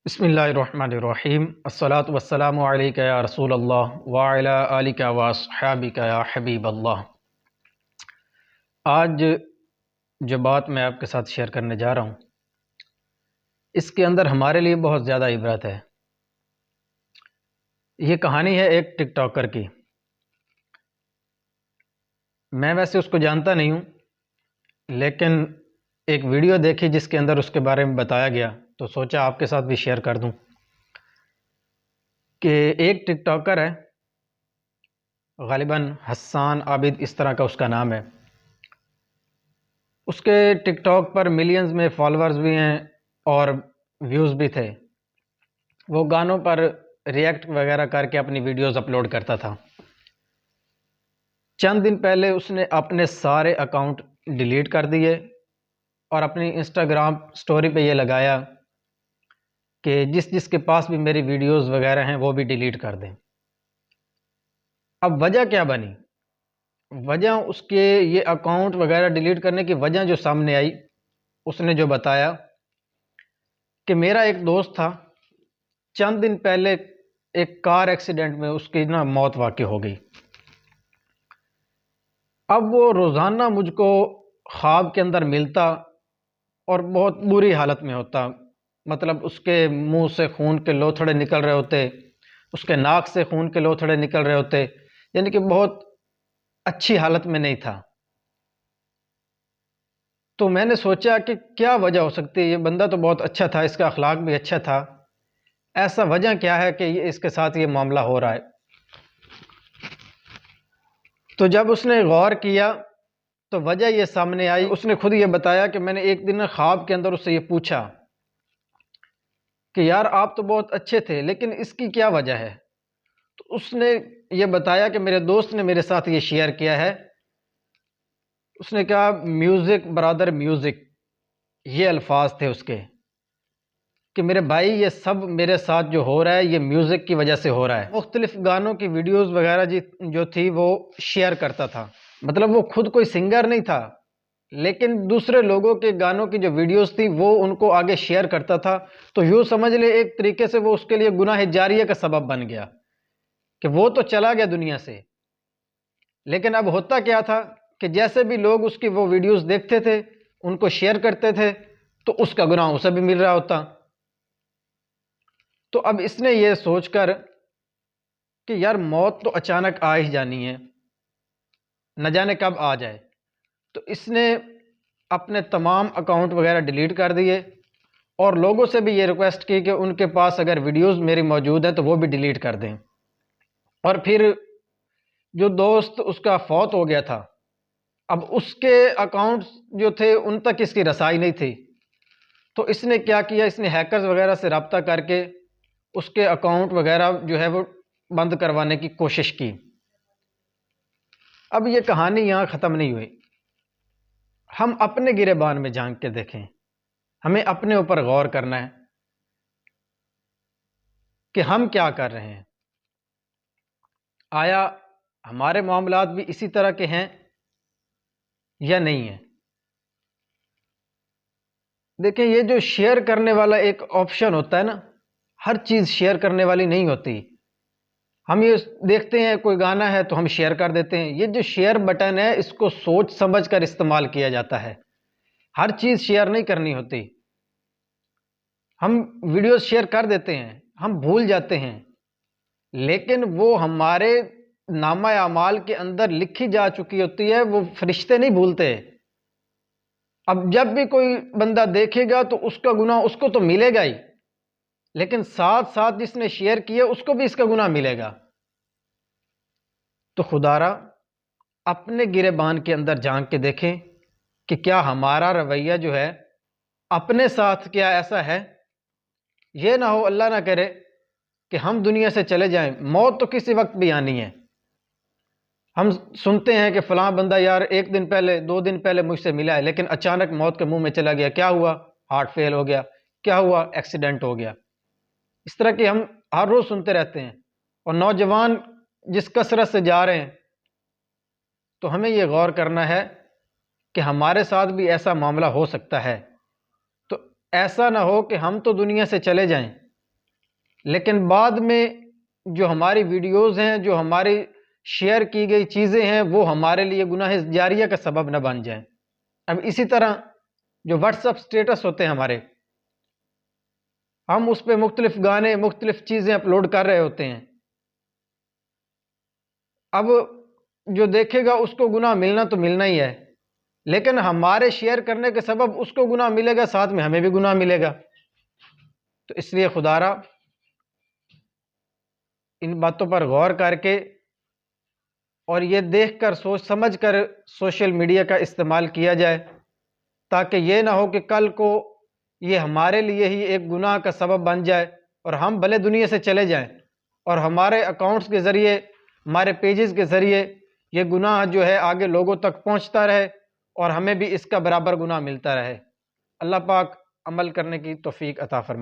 بسم اللہ الرحمن الرحیم الصلاۃ والسلام علیک یا رسول اللہ وعلی آلک واصحابک یا حبیب اللہ۔ آج جو بات میں آپ کے ساتھ شیئر کرنے جا رہا ہوں اس کے اندر ہمارے لیے بہت زیادہ عبرت ہے۔ یہ کہانی ہے ایک ٹک ٹاکر کی۔ میں ویسے اس کو جانتا نہیں ہوں، لیکن ایک ویڈیو دیکھی جس کے اندر اس کے بارے میں بتایا گیا تو سوچا آپ کے ساتھ بھی شیئر کر دوں کہ ایک ٹک ٹاکر ہے، غالباً حسان عابد اس طرح کا اس کا نام ہے۔ اس کے ٹک ٹاک پر ملینز میں فالورز بھی ہیں اور ویوز بھی تھے۔ وہ گانوں پر ریئیکٹ وغیرہ کر کے اپنی ویڈیوز اپلوڈ کرتا تھا۔ چند دن پہلے اس نے اپنے سارے اکاؤنٹ ڈیلیٹ کر دیے اور اپنی انسٹاگرام سٹوری پہ یہ لگایا کہ جس جس کے پاس بھی میری ویڈیوز وغیرہ ہیں وہ بھی ڈیلیٹ کر دیں۔ اب وجہ کیا بنی؟ وجہ اس کے یہ اکاؤنٹ وغیرہ ڈیلیٹ کرنے کی وجہ جو سامنے آئی، اس نے جو بتایا کہ میرا ایک دوست تھا، چند دن پہلے ایک کار ایکسیڈنٹ میں اس کی موت واقع ہو گئی۔ اب وہ روزانہ مجھ کو خواب کے اندر ملتا اور بہت بری حالت میں ہوتا، مطلب اس کے منہ سے خون کے لوتھڑے نکل رہے ہوتے، اس کے ناک سے خون کے لوتھڑے نکل رہے ہوتے، یعنی کہ بہت اچھی حالت میں نہیں تھا۔ تو میں نے سوچا کہ کیا وجہ ہو سکتی ہے؟ یہ بندہ تو بہت اچھا تھا، اس کا اخلاق بھی اچھا تھا، ایسا وجہ کیا ہے کہ اس کے ساتھ یہ معاملہ ہو رہا ہے؟ تو جب اس نے غور کیا تو وجہ یہ سامنے آئی۔ اس نے خود یہ بتایا کہ میں نے ایک دن خواب کے اندر اس سے یہ پوچھا کہ یار آپ تو بہت اچھے تھے، لیکن اس کی کیا وجہ ہے؟ تو اس نے یہ بتایا کہ میرے دوست نے میرے ساتھ یہ شیئر کیا ہے۔ اس نے کہا میوزک برادر میوزک، یہ الفاظ تھے اس کے کہ میرے بھائی یہ سب میرے ساتھ جو ہو رہا ہے یہ میوزک کی وجہ سے ہو رہا ہے۔ مختلف گانوں کی ویڈیوز وغیرہ جو تھی وہ شیئر کرتا تھا، مطلب وہ خود کوئی سنگر نہیں تھا، لیکن دوسرے لوگوں کے گانوں کی جو ویڈیوز تھی وہ ان کو آگے شیئر کرتا تھا۔ تو یوں سمجھ لے ایک طریقے سے وہ اس کے لیے گناہ جاریہ کا سبب بن گیا کہ وہ تو چلا گیا دنیا سے، لیکن اب ہوتا کیا تھا کہ جیسے بھی لوگ اس کی وہ ویڈیوز دیکھتے تھے، ان کو شیئر کرتے تھے، تو اس کا گناہ اسے بھی مل رہا ہوتا۔ تو اب اس نے یہ سوچ کر کہ یار موت تو اچانک آ ہی جانی ہے، نہ جانے کب آ جائے، تو اس نے اپنے تمام اکاؤنٹ وغیرہ ڈیلیٹ کر دیے اور لوگوں سے بھی یہ ریکویسٹ کی کہ ان کے پاس اگر ویڈیوز میری موجود ہیں تو وہ بھی ڈیلیٹ کر دیں۔ اور پھر جو دوست اس کا فوت ہو گیا تھا، اب اس کے اکاؤنٹس جو تھے ان تک اس کی رسائی نہیں تھی، تو اس نے کیا کیا، اس نے ہیکرز وغیرہ سے رابطہ کر کے اس کے اکاؤنٹ وغیرہ جو ہے وہ بند کروانے کی کوشش کی۔ اب یہ کہانی یہاں ختم نہیں ہوئی، ہم اپنے گریبان میں جھانک کے دیکھیں، ہمیں اپنے اوپر غور کرنا ہے کہ ہم کیا کر رہے ہیں۔ آیا ہمارے معاملات بھی اسی طرح کے ہیں یا نہیں ہیں؟ دیکھیں یہ جو شیئر کرنے والا ایک آپشن ہوتا ہے نا، ہر چیز شیئر کرنے والی نہیں ہوتی۔ ہم یہ دیکھتے ہیں کوئی گانا ہے تو ہم شیئر کر دیتے ہیں، یہ جو شیئر بٹن ہے اس کو سوچ سمجھ کر استعمال کیا جاتا ہے، ہر چیز شیئر نہیں کرنی ہوتی۔ ہم ویڈیوز شیئر کر دیتے ہیں، ہم بھول جاتے ہیں، لیکن وہ ہمارے نامہ اعمال کے اندر لکھی جا چکی ہوتی ہے، وہ فرشتے نہیں بھولتے۔ اب جب بھی کوئی بندہ دیکھے گا تو اس کا گناہ اس کو تو ملے گا ہی، لیکن ساتھ ساتھ جس نے شیئر کیا اس کو بھی اس کا گناہ ملے گا۔ تو خدا را اپنے گریبان کے اندر جھانک کے دیکھیں کہ کیا ہمارا رویہ جو ہے اپنے ساتھ کیا ایسا ہے؟ یہ نہ ہو، اللہ نہ کرے کہ ہم دنیا سے چلے جائیں، موت تو کسی وقت بھی آنی ہے۔ ہم سنتے ہیں کہ فلاں بندہ یار ایک دن پہلے 2 دن پہلے مجھ سے ملا ہے، لیکن اچانک موت کے منہ میں چلا گیا۔ کیا ہوا؟ ہارٹ فیل ہو گیا، کیا ہوا؟ ایکسیڈنٹ ہو گیا۔ اس طرح کی ہم ہر روز سنتے رہتے ہیں، اور نوجوان جس کثرت سے جا رہے ہیں، تو ہمیں یہ غور کرنا ہے کہ ہمارے ساتھ بھی ایسا معاملہ ہو سکتا ہے۔ تو ایسا نہ ہو کہ ہم تو دنیا سے چلے جائیں لیکن بعد میں جو ہماری ویڈیوز ہیں، جو ہماری شیئر کی گئی چیزیں ہیں، وہ ہمارے لیے گناہ جاریہ کا سبب نہ بن جائیں۔ اب اسی طرح جو واٹس اپ سٹیٹس ہوتے ہیں ہمارے، ہم اس پہ مختلف گانے، مختلف چیزیں اپلوڈ کر رہے ہوتے ہیں۔ اب جو دیکھے گا اس کو گناہ ملنا تو ملنا ہی ہے، لیکن ہمارے شیئر کرنے کے سبب اس کو گناہ ملے گا، ساتھ میں ہمیں بھی گناہ ملے گا۔ تو اس لیے خدا را ان باتوں پر غور کر کے اور یہ دیکھ کر، سوچ سمجھ کر سوشل میڈیا کا استعمال کیا جائے، تاکہ یہ نہ ہو کہ کل کو یہ ہمارے لیے ہی ایک گناہ کا سبب بن جائے اور ہم بھلے دنیا سے چلے جائیں اور ہمارے اکاؤنٹس کے ذریعے، ہمارے پیجز کے ذریعے یہ گناہ جو ہے آگے لوگوں تک پہنچتا رہے اور ہمیں بھی اس کا برابر گناہ ملتا رہے۔ اللہ پاک عمل کرنے کی توفیق عطا فرمائے۔